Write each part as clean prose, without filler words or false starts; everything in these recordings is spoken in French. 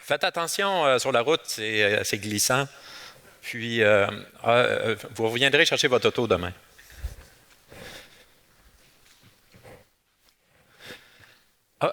Faites attention sur la route, c'est glissant. Puis, vous reviendrez chercher votre auto demain.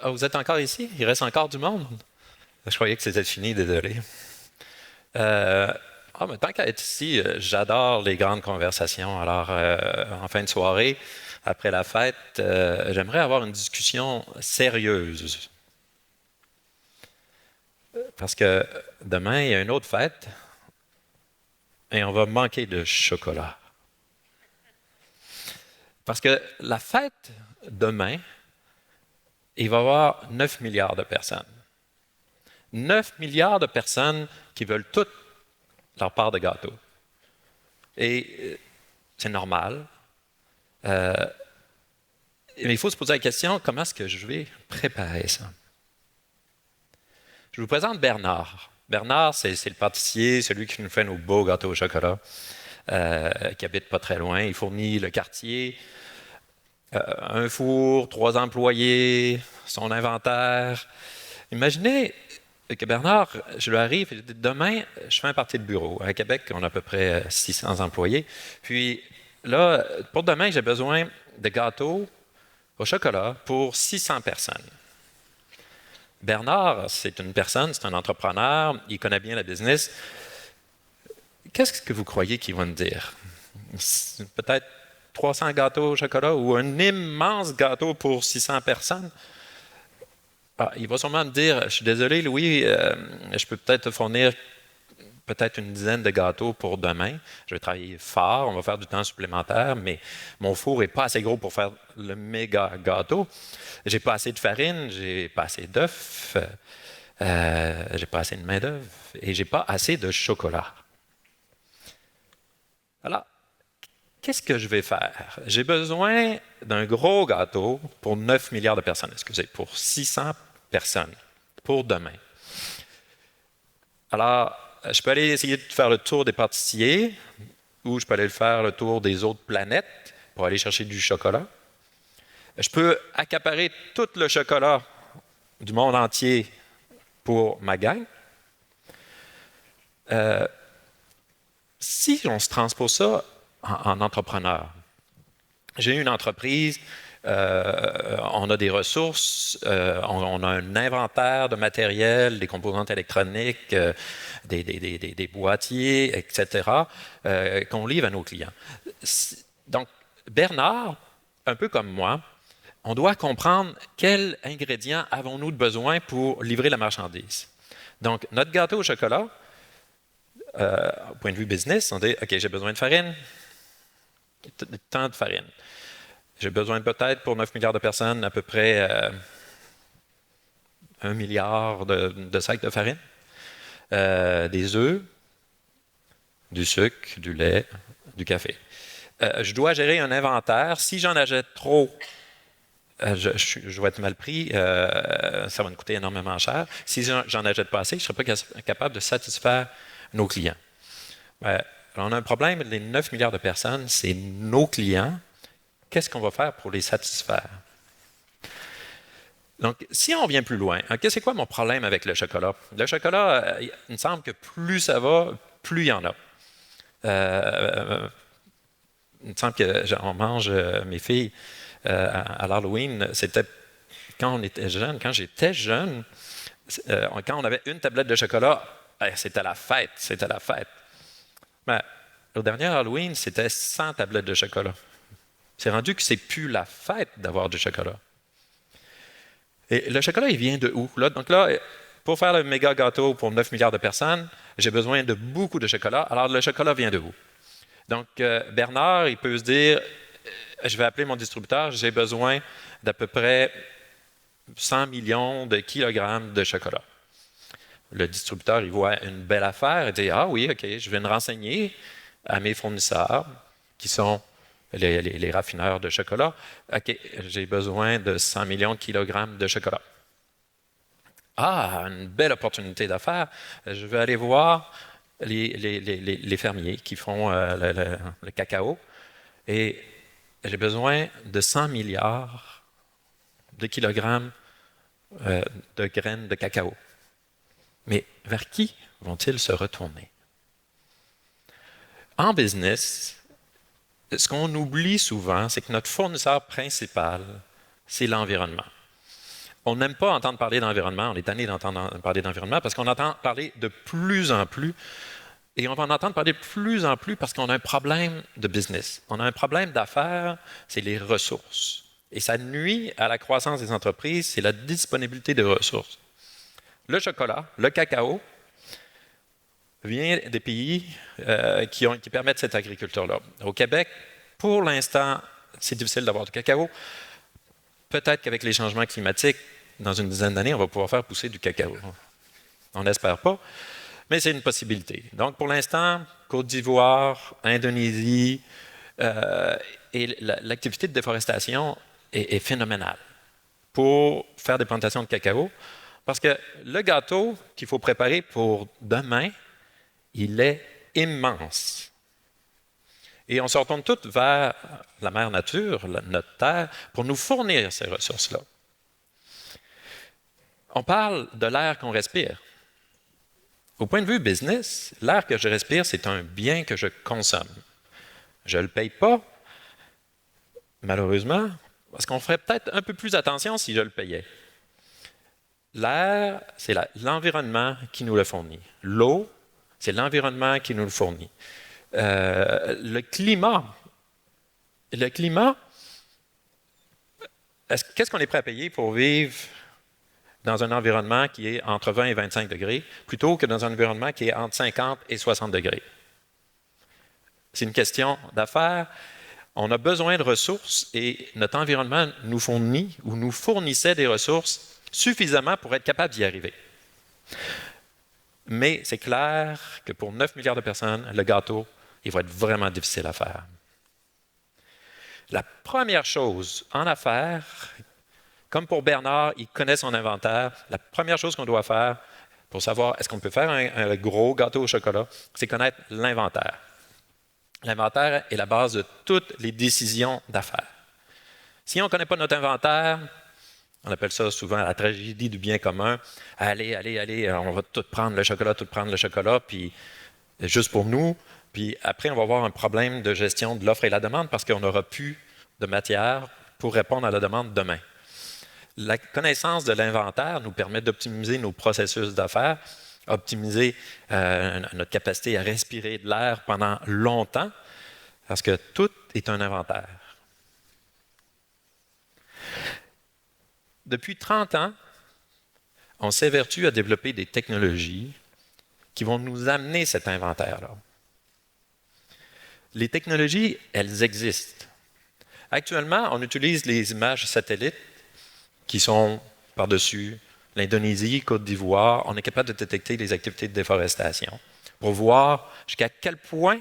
Vous êtes encore ici? Il reste encore du monde? Je croyais que c'était fini, désolé. Mais tant qu'à être ici, j'adore les grandes conversations. Alors, en fin de soirée, après la fête, j'aimerais avoir une discussion sérieuse. Parce que demain, il y a une autre fête et on va manquer de chocolat. Parce que la fête demain, il va y avoir 9 milliards de personnes. 9 milliards de personnes qui veulent toutes leur part de gâteau. Et c'est normal. Mais il faut se poser la question, comment est-ce que je vais préparer ça? Je vous présente Bernard. Bernard, c'est le pâtissier, celui qui nous fait nos beaux gâteaux au chocolat, qui habite pas très loin. Il fournit le quartier, un four, 3 employés, son inventaire. Imaginez que Bernard, je lui arrive, et demain, je fais un party de bureau. À Québec, on a à peu près 600 employés. Puis là, pour demain, j'ai besoin de gâteaux au chocolat pour 600 personnes. Bernard, c'est une personne, c'est un entrepreneur, il connaît bien la business. Qu'est-ce que vous croyez qu'il va nous dire? Peut-être 300 gâteaux au chocolat ou un immense gâteau pour 600 personnes? Il va sûrement me dire, je suis désolé Louis, je peux peut-être te fournir peut-être une dizaine de gâteaux pour demain. Je vais travailler fort, on va faire du temps supplémentaire, mais mon four n'est pas assez gros pour faire le méga gâteau. J'ai pas assez de farine, j'ai pas assez d'œufs, j'ai pas assez de main-d'œuvre et j'ai pas assez de chocolat. Alors, qu'est-ce que je vais faire? J'ai besoin d'un gros gâteau pour 9 milliards de personnes, excusez, pour 600 personnes, pour demain. Alors, je peux aller essayer de faire le tour des pâtissiers ou je peux aller faire le tour des autres planètes pour aller chercher du chocolat. Je peux accaparer tout le chocolat du monde entier pour ma gang. Si on se transpose ça en entrepreneur, j'ai une entreprise, on a des ressources, on a un inventaire de matériel, des composantes électroniques, des boîtiers, etc., qu'on livre à nos clients. Donc, Bernard, un peu comme moi, on doit comprendre quels ingrédients avons-nous de besoin pour livrer la marchandise. Donc, notre gâteau au chocolat, au point de vue business, on dit, OK, j'ai besoin de farine, tant de farine. J'ai besoin peut-être pour 9 milliards de personnes à peu près 1 milliard de sacs de farine, des œufs, du sucre, du lait, du café. Je dois gérer un inventaire. Si j'en achète trop, je vais être mal pris, ça va me coûter énormément cher. Si j'en achète pas assez, je ne serai pas capable de satisfaire nos clients. Alors on a un problème, les 9 milliards de personnes, c'est nos clients. Qu'est-ce qu'on va faire pour les satisfaire? Donc, si on vient plus loin, c'est quoi mon problème avec le chocolat? Le chocolat, il me semble que plus ça va, plus il y en a. Il me semble qu'on mange, mes filles, à l'Halloween, c'était quand on était jeune, quand j'étais jeune, quand on avait une tablette de chocolat, c'était la fête, c'était la fête. Mais au dernier Halloween, c'était 100 tablettes de chocolat. C'est rendu que c'est plus la fête d'avoir du chocolat. Et le chocolat, il vient de où? Donc là, pour faire le méga gâteau pour 9 milliards de personnes, j'ai besoin de beaucoup de chocolat. Alors, le chocolat vient de où? Donc, Bernard, il peut se dire, je vais appeler mon distributeur, j'ai besoin d'à peu près 100 millions de kilogrammes de chocolat. Le distributeur, il voit une belle affaire, il dit, ah oui, OK, je vais me renseigner à mes fournisseurs, qui sont les raffineurs de chocolat. OK, j'ai besoin de 100 millions de kilogrammes de chocolat. Ah, une belle opportunité d'affaires. Je vais aller voir les fermiers qui font le cacao. Et j'ai besoin de 100 milliards de kilogrammes de graines de cacao. Mais vers qui vont-ils se retourner? En business, ce qu'on oublie souvent, c'est que notre fournisseur principal, c'est l'environnement. On n'aime pas entendre parler d'environnement, on est tanné d'entendre parler d'environnement parce qu'on entend parler de plus en plus, et on va en entendre parler de plus en plus parce qu'on a un problème de business. On a un problème d'affaires, c'est les ressources. Et ça nuit à la croissance des entreprises, c'est la disponibilité de ressources. Le chocolat, le cacao, vient des pays qui permettent cette agriculture-là. Au Québec, pour l'instant, c'est difficile d'avoir du cacao. Peut-être qu'avec les changements climatiques, dans une dizaine d'années, on va pouvoir faire pousser du cacao. On n'espère pas, mais c'est une possibilité. Donc, pour l'instant, Côte d'Ivoire, Indonésie, et l'activité de déforestation est phénoménale pour faire des plantations de cacao, parce que le gâteau qu'il faut préparer pour demain, il est immense. Et on se retourne tous vers la mère nature, notre terre, pour nous fournir ces ressources-là. On parle de l'air qu'on respire. Au point de vue business, l'air que je respire, c'est un bien que je consomme. Je ne le paye pas, malheureusement, parce qu'on ferait peut-être un peu plus attention si je le payais. L'air, c'est l'environnement qui nous le fournit. L'eau, c'est l'environnement qui nous le fournit. Le climat, qu'est-ce qu'on est prêt à payer pour vivre dans un environnement qui est entre 20 et 25 degrés, plutôt que dans un environnement qui est entre 50 et 60 degrés? C'est une question d'affaires. On a besoin de ressources et notre environnement nous fournit ou nous fournissait des ressources suffisamment pour être capable d'y arriver. Mais c'est clair que pour 9 milliards de personnes, le gâteau, il va être vraiment difficile à faire. La première chose en affaires, comme pour Bernard, il connaît son inventaire, la première chose qu'on doit faire pour savoir est-ce qu'on peut faire un gros gâteau au chocolat, c'est connaître l'inventaire. L'inventaire est la base de toutes les décisions d'affaires. Si on ne connaît pas notre inventaire, on appelle ça souvent la tragédie du bien commun. Allez, on va tout prendre le chocolat, puis juste pour nous. Puis après, on va avoir un problème de gestion de l'offre et la demande parce qu'on n'aura plus de matière pour répondre à la demande demain. La connaissance de l'inventaire nous permet d'optimiser nos processus d'affaires, optimiser notre capacité à respirer de l'air pendant longtemps, parce que tout est un inventaire. Depuis 30 ans, on s'évertue à développer des technologies qui vont nous amener cet inventaire-là. Les technologies, elles existent. Actuellement, on utilise les images satellites qui sont par-dessus l'Indonésie, Côte d'Ivoire. On est capable de détecter les activités de déforestation pour voir jusqu'à quel point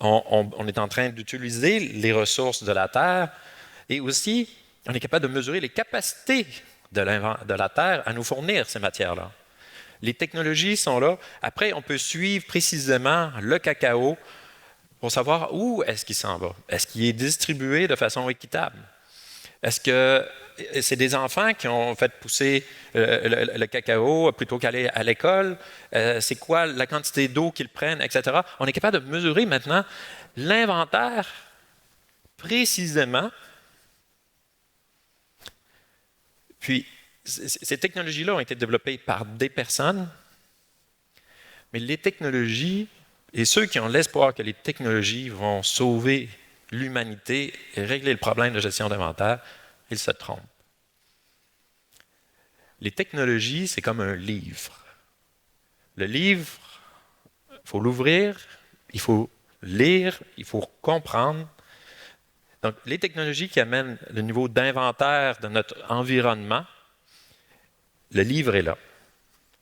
on est en train d'utiliser les ressources de la Terre et aussi on est capable de mesurer les capacités de la Terre à nous fournir ces matières-là. Les technologies sont là. Après, on peut suivre précisément le cacao pour savoir où est-ce qu'il s'en va. Est-ce qu'il est distribué de façon équitable? Est-ce que c'est des enfants qui ont fait pousser le cacao plutôt qu'aller à l'école? C'est quoi la quantité d'eau qu'ils prennent, etc. On est capable de mesurer maintenant l'inventaire précisément. Puis, ces technologies-là ont été développées par des personnes, mais les technologies, et ceux qui ont l'espoir que les technologies vont sauver l'humanité et régler le problème de gestion d'inventaire, ils se trompent. Les technologies, c'est comme un livre. Le livre, il faut l'ouvrir, il faut lire, il faut comprendre. Donc, les technologies qui amènent le niveau d'inventaire de notre environnement, le livre est là.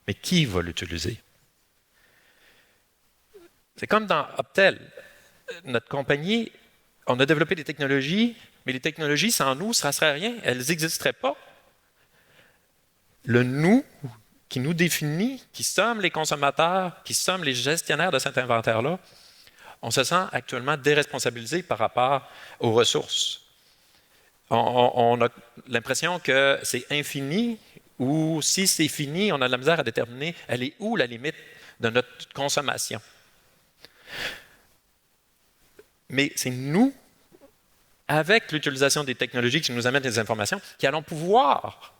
Mais qui va l'utiliser? C'est comme dans Optel. Notre compagnie, on a développé des technologies, mais les technologies, sans nous, ça ne serait rien. Elles n'existeraient pas. Le nous qui nous définit, qui sommes les consommateurs, qui sommes les gestionnaires de cet inventaire-là, on se sent actuellement déresponsabilisé par rapport aux ressources. On a l'impression que c'est infini, ou si c'est fini, on a de la misère à déterminer elle est où la limite de notre consommation. Mais c'est nous, avec l'utilisation des technologies qui nous amènent des informations, qui allons pouvoir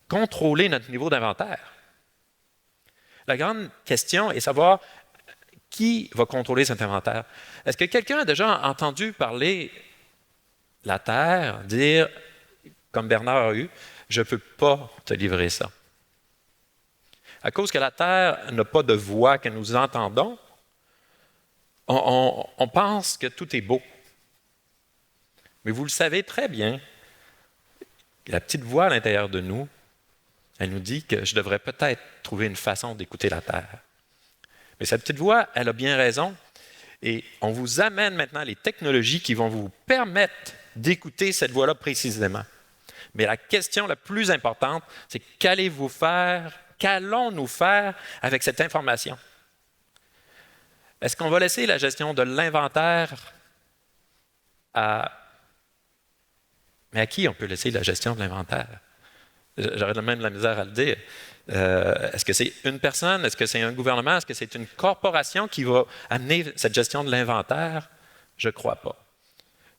contrôler notre niveau d'inventaire. La grande question est de savoir qui va contrôler cet inventaire. Est-ce que quelqu'un a déjà entendu parler la Terre dire, comme Bernard a eu, « Je ne peux pas te livrer ça ». À cause que la Terre n'a pas de voix que nous entendons, on pense que tout est beau. Mais vous le savez très bien, la petite voix à l'intérieur de nous, elle nous dit que je devrais peut-être trouver une façon d'écouter la Terre. Mais cette petite voix, elle a bien raison. Et on vous amène maintenant les technologies qui vont vous permettre d'écouter cette voix-là précisément. Mais la question la plus importante, c'est qu'allez-vous faire, qu'allons-nous faire avec cette information? Est-ce qu'on va laisser la gestion de l'inventaire à... Mais à qui on peut laisser la gestion de l'inventaire? J'aurais même de la misère à le dire. Est-ce que c'est une personne? Est-ce que c'est un gouvernement? Est-ce que c'est une corporation qui va amener cette gestion de l'inventaire? Je ne crois pas.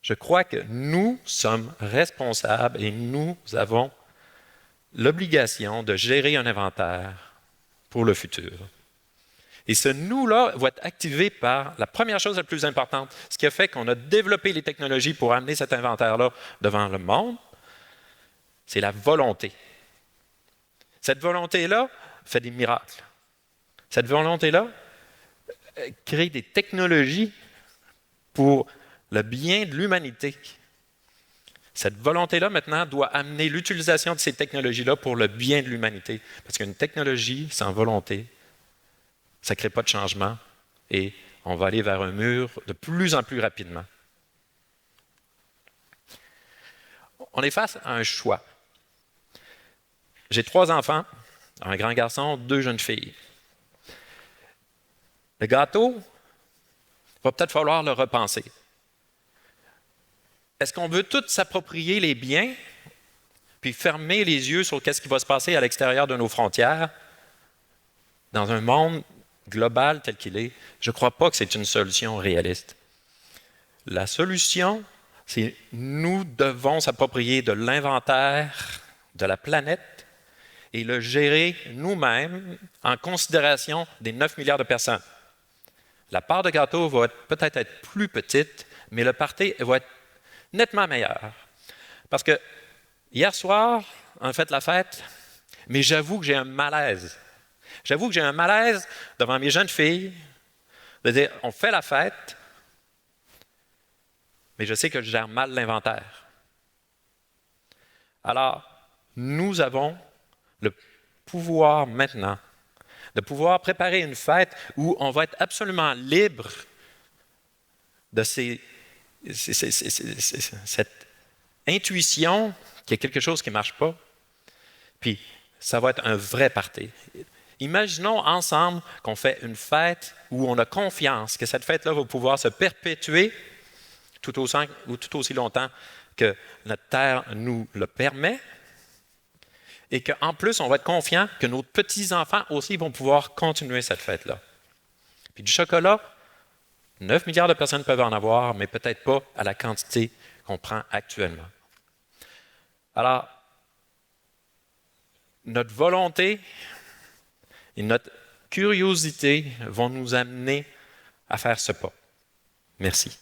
Je crois que nous sommes responsables et nous avons l'obligation de gérer un inventaire pour le futur. Et ce nous-là va être activé par la première chose la plus importante, ce qui a fait qu'on a développé les technologies pour amener cet inventaire-là devant le monde, c'est la volonté. Cette volonté-là fait des miracles. Cette volonté-là crée des technologies pour le bien de l'humanité. Cette volonté-là, maintenant, doit amener l'utilisation de ces technologies-là pour le bien de l'humanité. Parce qu'une technologie sans volonté, ça ne crée pas de changement et on va aller vers un mur de plus en plus rapidement. On est face à un choix. J'ai 3 enfants, un grand garçon, 2 jeunes filles. Le gâteau, il va peut-être falloir le repenser. Est-ce qu'on veut tous s'approprier les biens, puis fermer les yeux sur ce qui va se passer à l'extérieur de nos frontières, dans un monde global tel qu'il est? Je ne crois pas que c'est une solution réaliste. La solution, c'est nous devons s'approprier de l'inventaire de la planète et le gérer nous-mêmes en considération des 9 milliards de personnes. La part de gâteau va peut-être être plus petite, mais le party va être nettement meilleur. Parce que hier soir, on a fait la fête, mais j'avoue que j'ai un malaise. J'avoue que j'ai un malaise devant mes jeunes filles de dire, on fait la fête, mais je sais que je gère mal l'inventaire. Alors, nous avons le pouvoir maintenant de pouvoir préparer une fête où on va être absolument libre de cette intuition qu'il y a quelque chose qui ne marche pas. Puis, ça va être un vrai party. Imaginons ensemble qu'on fait une fête où on a confiance que cette fête-là va pouvoir se perpétuer tout aussi longtemps que notre terre nous le permet. Et qu'en plus, on va être confiant que nos petits-enfants aussi vont pouvoir continuer cette fête-là. Puis du chocolat, 9 milliards de personnes peuvent en avoir, mais peut-être pas à la quantité qu'on prend actuellement. Alors, notre volonté et notre curiosité vont nous amener à faire ce pas. Merci.